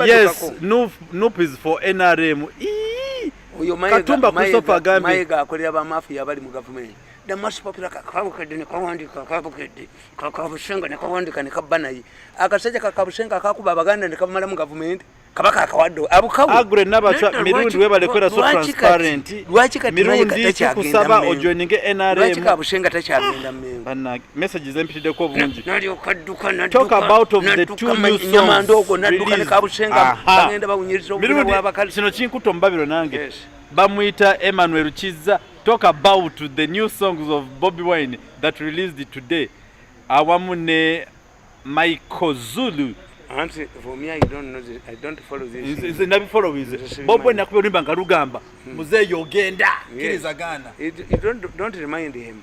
Yes, Nuupu is for NRM.
Oyo
Katumba Christopher Gambi
mayiga akolera ba mafia abali mu government. The most popular kakabukede ne kawandika kakabukede kakabusenga ne kawandika ne kabanayi akasajja kakabusenga akakuba abaganda ne kamala mu government kabaka akawaddo abukawo
agure n'abacha Mirundi webale kwera so transparent Mirundi kusaba ojoininge NRM
lwaki kabusenga takyagenda mmengo
bana messages empitide ko bungi
nali okadduka
talk about of the two new songs
ndogo nadduka ne kabusenga bagenda bawunyiriza obulira bw'abakali
kino kinkuto mbabiro nange bamwita Emmanuel Chiza. Talk about the new songs of Bobi Wine that released today. Awamune Michael Zulu.
Auntie, for me, I don't know this. I don't follow this.
Is never follow this. Bobi Wine akulimba ngarugamba. Muze yogenda. Kiriza Ghana.
Don't remind him.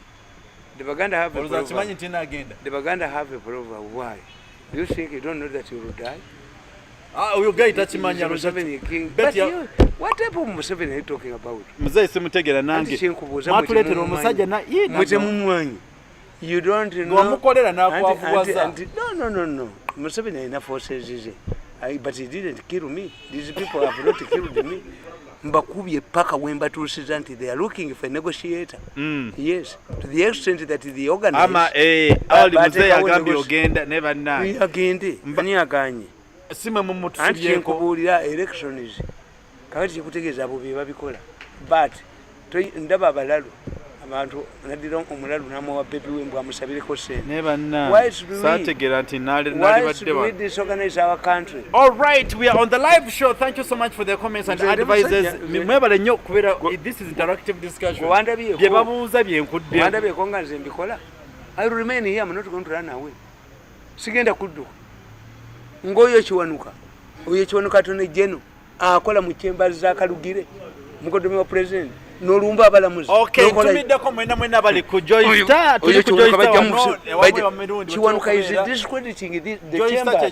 The Baganda have a proverb. The Baganda have a proverb. Why? Do you think you don't know that you will die?
You guy tachimanya
Museveni. But you, what type of Museveni are you talking about?
Muze simutegera nange. Matuletera omusajja na
mwete mumwanyi. You don't know.
Wamukolera nakwavuwaza.
No. Museveni ina forces ize. But he didn't kill me. These people have not killed me. Mbakubye paka wembatusiza nti they are looking for a negotiator. Yes, to the extent that the organize.
Ama ali muze yagambi ogenda never na.
Agende. Bani aganye.
Sima mumutu
sibyeko kubulira elections kakati kikutegeeza abo bye babikola but ndaba abalalu abantu nadira omulalu namuwa Baby Wembu amusabireko sente
neba na sategera nti nali badde
we disorganize our country.
All right, we are on the live show. Thank you so much for the comments and advices. Mwebale nnyo kubera this is interactive discussion. Bye babuuza byenkudde
wandabye konga nze mbikola. I will remain here. I'm not going to run away. Sigenda kudduka ngoyo kiwanuka tone jeno akola mu chambers za Kalugire mukodome wa president nolumba abalamuzi.
Okay, tumiddeko mwena bali ku Joysta
kiwanuka is discrediting the chamber.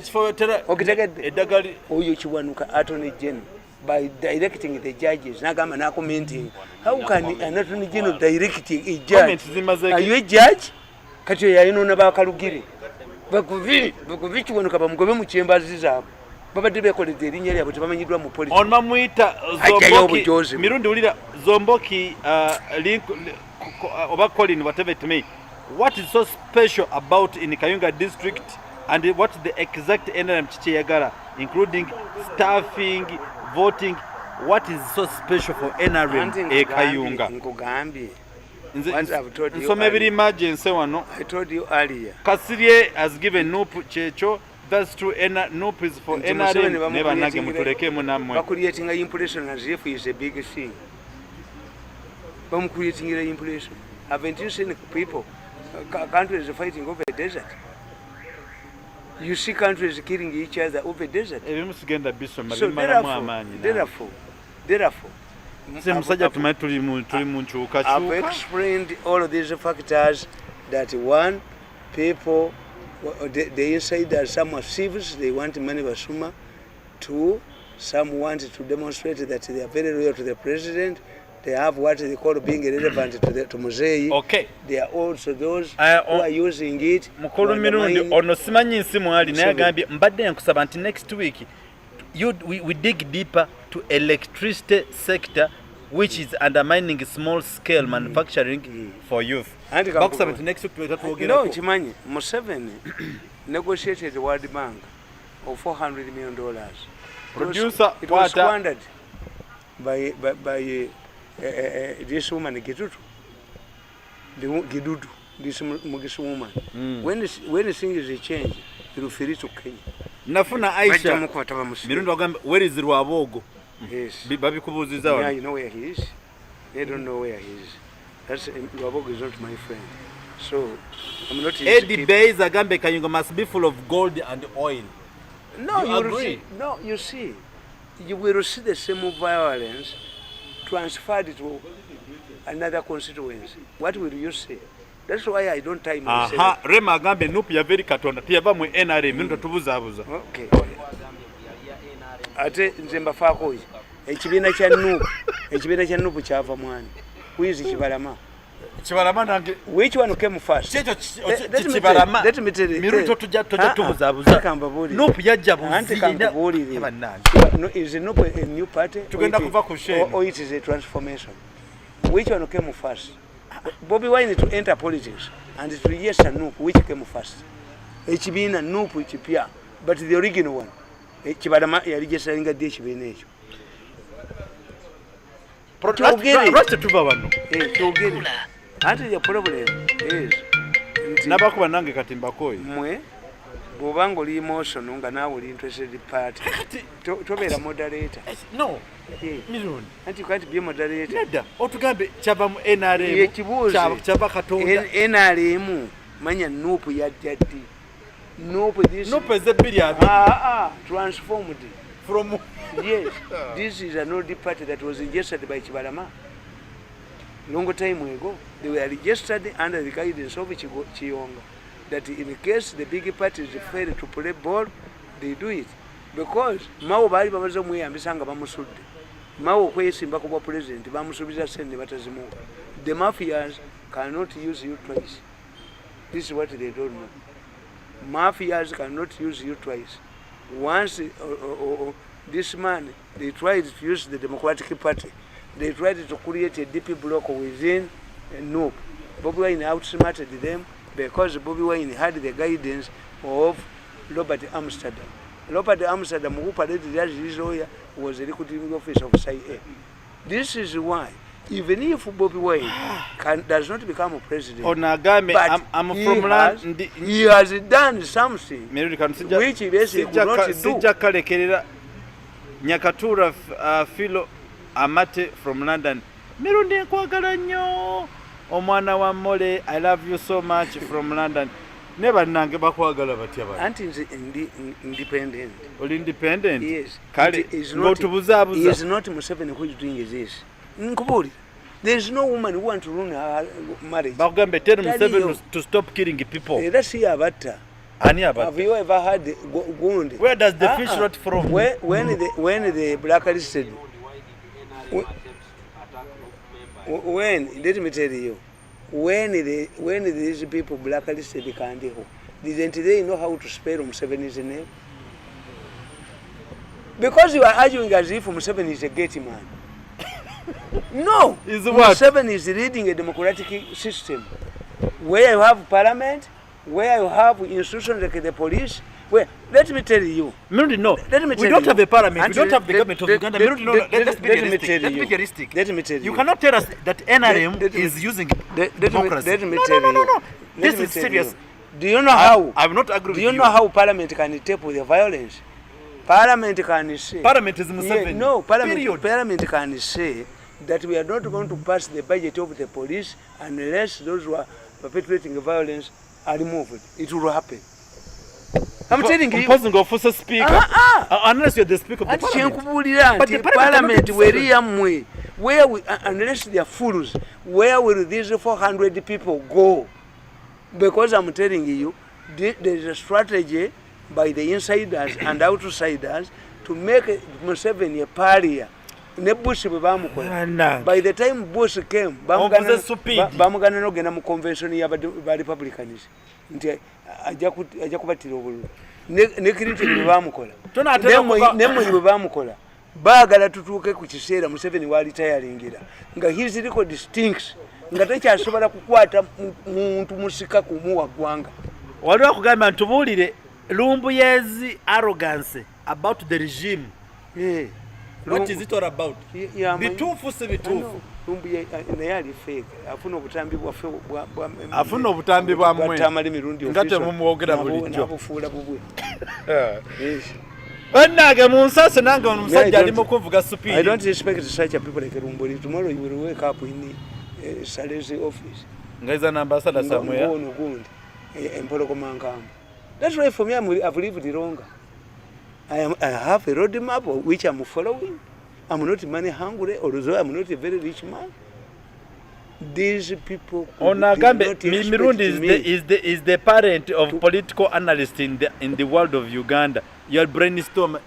Edagali
oyo kiwanuka atone jeno by directing the judges nagamba na commenting. How can an attorney general directing a judge? Are you a judge? Kati yayino na ba Kalugire bakuvichi wano kaba mugobe mu chambers zaabo babadde bekoleze erinnya lyabwe tebamanyidwa mu police
on mamuyita Zomboki Mirundi ulira Zomboki link oba Colin whatever it may. What is so special about in Kayunga district and what the exact NRM chichiyagala including staffing voting? What is so special for NRM Kayunga?
Nkugambye
so maybe imagine say one.
I told you earlier.
Kasirye has given Nuupu checho. That's true. Nuupu is for NRM. Never nage mutuleke munamwe.
But creating an impression as if it's a big thing. But creating an impression. Haven't you seen people, countries fighting over a desert? You see countries killing each other over a desert. So therefore, I've explained all of these factors that one, people, the insiders, some are civils, they want money Basuma. Two, some want to demonstrate that they are very loyal to the president. They have what they call being relevant to Musei.
Okay.
They are also those who are using it.
Mukulu Mirundi ono simanyi nsimu ali naye agambye mbadde nkusaba nti next week we dig deeper to electricity sector which is undermining small scale manufacturing for youth. Bakusaba nti next week twetatuogera.
No, kimanyi Museveni negotiated the World Bank of $400 million.
Producer,
it was squandered by this woman Gitutu. Gidudu, this Mugisu woman. When things change, you feel it to Kenya.
Nafuna Aisha Mirundi wagambe where is Rwabogo?
Yes.
Babi kubuziza wano.
Yeah, you know where he is. They don't know where he is. That's Rwabogo is not my friend. So I'm not.
Eddie Bays Agambe Kayunga must be full of gold and oil.
No,
you agree?
No, you see, you will see the same violence transferred to another constituency. What will you say? That's why I don't tie myself.
Aha, Rema Agambe nupu ya very katonda. Tiyava mwe NRM, minto tubuza abuza.
Okay. Ate nzemba fako hizi. Ekibiina kya nupu kyava mwani. Kwizi Kibalama.
Kibalama nange.
Which one came first?
Kibalama.
Let me tell you.
Mirundi tujja tubuza abuza. Nupu yajja buzi.
Anti kambabulire. No, is nupu a new party?
Tugenda kuva ku shame.
Or it is a transformation? Which one came first? Bobby Wine to enter politics and to register Nupu, which came first? Ekibiina Nupu kipya, but the original one. Kibalama ya registering a dish bench.
Protest tuba wano.
Kyogere. Ate the problem is
nabakuba nange katimba koyi.
Mwe bobanga oli emotion nga nawe oli interested party. Tobera moderator.
No. Mirundi.
Anti you can't be a moderator.
Neda. Otugambe chava mu NRM. Chava katonda.
NRM manya Nupu yaddi. Nupu this.
Nupu is a billion.
Transformed.
From.
Yes. This is an old party that was registered by Kibalama. Long time ago, they were registered under the guidance of Chiyonga. That in case the big parties fail to play ball, they do it. Because Mao bali bamaze omweyambisanga bamusudde. Mao kwesimba kuba president bamusubiza sente batazimu. The mafias cannot use you twice. This is what they don't know. Mafias cannot use you twice. Once this man, they tried to use the Democratic Party. They tried to create a DP block within Nope. Bobby Wine outsmarted them because Bobby Wine had the guidance of Robert Amsterdam. Robert Amsterdam, who paraded as his lawyer, was the recruiting officer of CIA. This is why, even if Bobby Wine does not become a president,
I'm from land.
He has done something which he basically could not do.
Nyakatura Philo Amate from London. Mirundi nkwagala nnyo. Omwana wa Mole, I love you so much from London. Never nange bakwagala batya bali.
Anti independent.
All independent?
Yes.
Kale ngotubuzabuza.
He is not Museveni who is doing this. Nkubuli. There is no woman who wants to ruin her marriage.
Bagambe tell Museveni to stop killing people.
Let's see abatta. Have you ever had wound?
Where does the fish rot from?
When the blacklisted, let me tell you, when these people blacklisted Kandiho, didn't they know how to spell Museveni's name? Because you are arguing as if Museveni is a gay man. No, Museveni is leading a democratic system where you have parliament, where you have institutions like the police. Well, let me tell you.
Mirundi, no. We don't have a parliament. We don't have the government of Uganda. Mirundi, no. Let's be realistic.
Let me tell you.
You cannot tell us that NRM is using democracy.
Let me tell you.
No. This is serious.
Do you know how?
I will not agree with you.
Do you know how parliament can tackle the violence? Parliament can say.
Parliament is Museveni.
Yeah, no, parliament can say that we are not going to pass the budget of the police unless those who are perpetrating violence are removed. It will happen. I'm telling you.
Unless you're the speaker of the parliament.
But the parliament, where we, unless they are fools, where will these 400 people go? Because I'm telling you, there is a strategy by the insiders and outsiders to make Museveni a pariah. By the time Bush came, bamugana no gena mu convention ya Republicans. Nti ajja kubatira obululu. Ne Clinton bamukola. Nemo bamukola. Baagala tutuuke ku kiseera Museveni wali tayalingira. Nga his record stinks. Nga tekyasobola kukwata muntu musika kumuwa gwanga.
Wali wakugamba ntubulire Lumbuyezi arrogance about the regime.
Yeah.
What is it all about? Bitufu si bitufu.
Lumbuye naye ali fake afuna obutambi bwaffe
afuna obutambi bwa mmwe
Tamale Mirundi
ngate mumwogera bulijjo
nabufuula bubwe.
bannange munsase nange omusajja ali mu kuvuga supiri.
I don't respect such a people like Lumbuli. Tomorrow you will wake up in Salesi office
ngaiza na ambassador somewhere
that's why for me I've lived longer. I have a road map which I'm following. I'm not money hungry, although I'm not a very rich man. These people
Mirundi is the parent of political analyst in the world of Uganda. You're brainstorm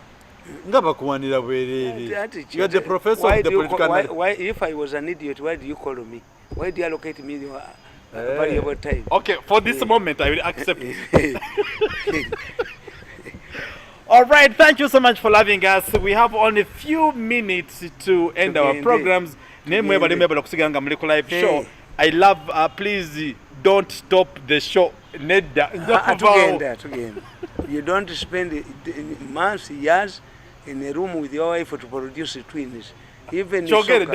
ngabakuwanira bwerere. You're the professor of the political analyst.
Why if I was an idiot, why do you call me? Why do you allocate me valuable time?
Okay, for this moment I will accept it. All right, thank you so much for loving us. We have only a few minutes to end our programs. Live show. I love, please don't stop the show.
You don't spend months, years in a room with your wife to produce twins. Even soccer,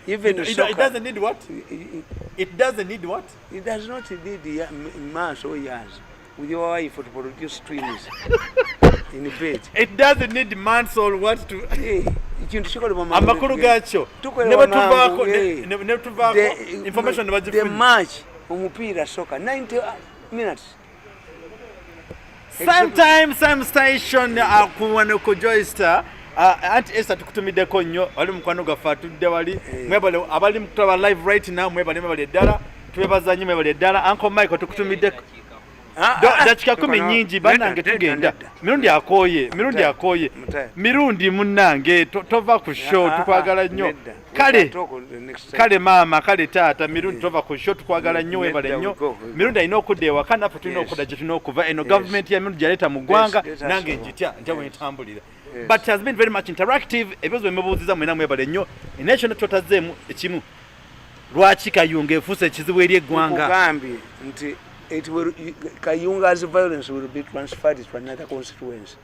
even it doesn't need what? It doesn't need what?
It does not need months or years with your wife to produce twins in bed.
It doesn't need months or what to.
Amakuru
gacho. Information about
the match Mumbeera soccer 90 minutes.
Sometimes some station kuwana ko Joyster Aunt Esther tukutumideko nnyo wali mukwano gaffe atudde wali mwebale abali mutaba live right now mwebale ddala twebaza nnyo mwebale ddala Uncle Michael tukutumiddeko dakika 10 nyingi bannange tugenda Mirundi akooye Mirundi munnange tova ku show tukwagala nnyo kale mama kale taata Mirundi tova ku show tukwagala nnyo webale nnyo Mirundi alina okudda ewaka naffe tulina okudda gye tulina okuva eno government ya Mirundi yaleeta mu ggwanga nange njitya njawe ntambulira. But it has been very much interactive. Ebizo mwebuuziza mwena mwebale nnyo enation twotazeemu ekimu lwaki Kayunga efuuse ekizibu eri eggwanga
kugambi nti it will Kayunga's violence will be transferred to another constituency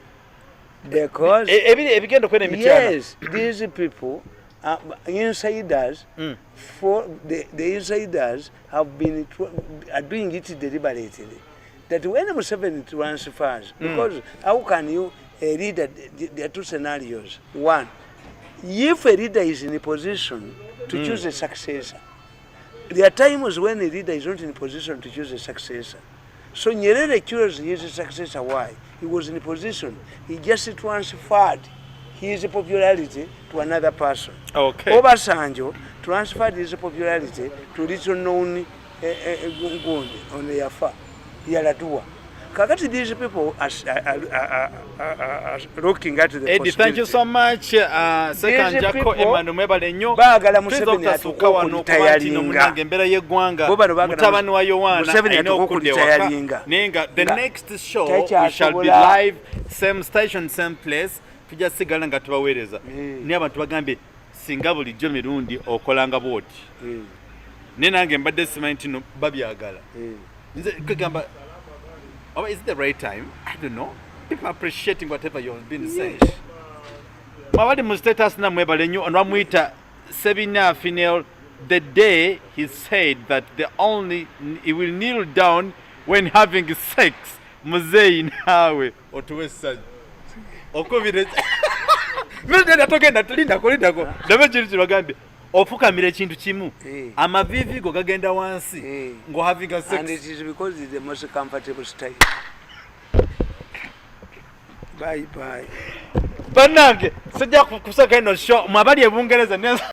because
ebigendo kwene emityana.
Yes, these people insiders for the insiders have been are doing it deliberately that when Museveni transfers because how can you a leader, there are two scenarios. One, if a leader is in a position to choose a successor, there are times when a leader is not in a position to choose a successor. So Nyerere chose his successor. Why? He was in a position. He just transferred his popularity to another person.
Okay.
Obasanjo transferred his popularity to little known on the Yafa, Yaladua. Kakati, these people are looking at the
Eddie, thank you so much. Second Jacko Emmanuel Mwebale nnyo.
Bagala Museveni atukutayalinga.
Ngembera yeggwanga. Mutabani wa Yohana.
Museveni atukutayalinga.
Nenga the next show we shall be live, same station, same place. Tujja sigala nga tubaweereza. Ne abantu bagambe singa bulijjo Mirundi okolanga bwoti. Ne nange mbadde simanyi no babyagala. Nze kugamba oh, is it the right time? I don't know. People are appreciating whatever you've been saying. Mawadi mu status na mwebale nnyo onwamuyita Sebina Finel the day he said that he will kneel down when having sex. Muzeyi nawe otuwesajja. Okubire. Mende togenda tulindako. Dabe kiri bagambe. Ofukamira ekintu kimu amavivi go gagenda wansi ngo having a sex,
and it is because it's the most comfortable style. Bye bannange sijja kusaka ino show mwabali ebungereza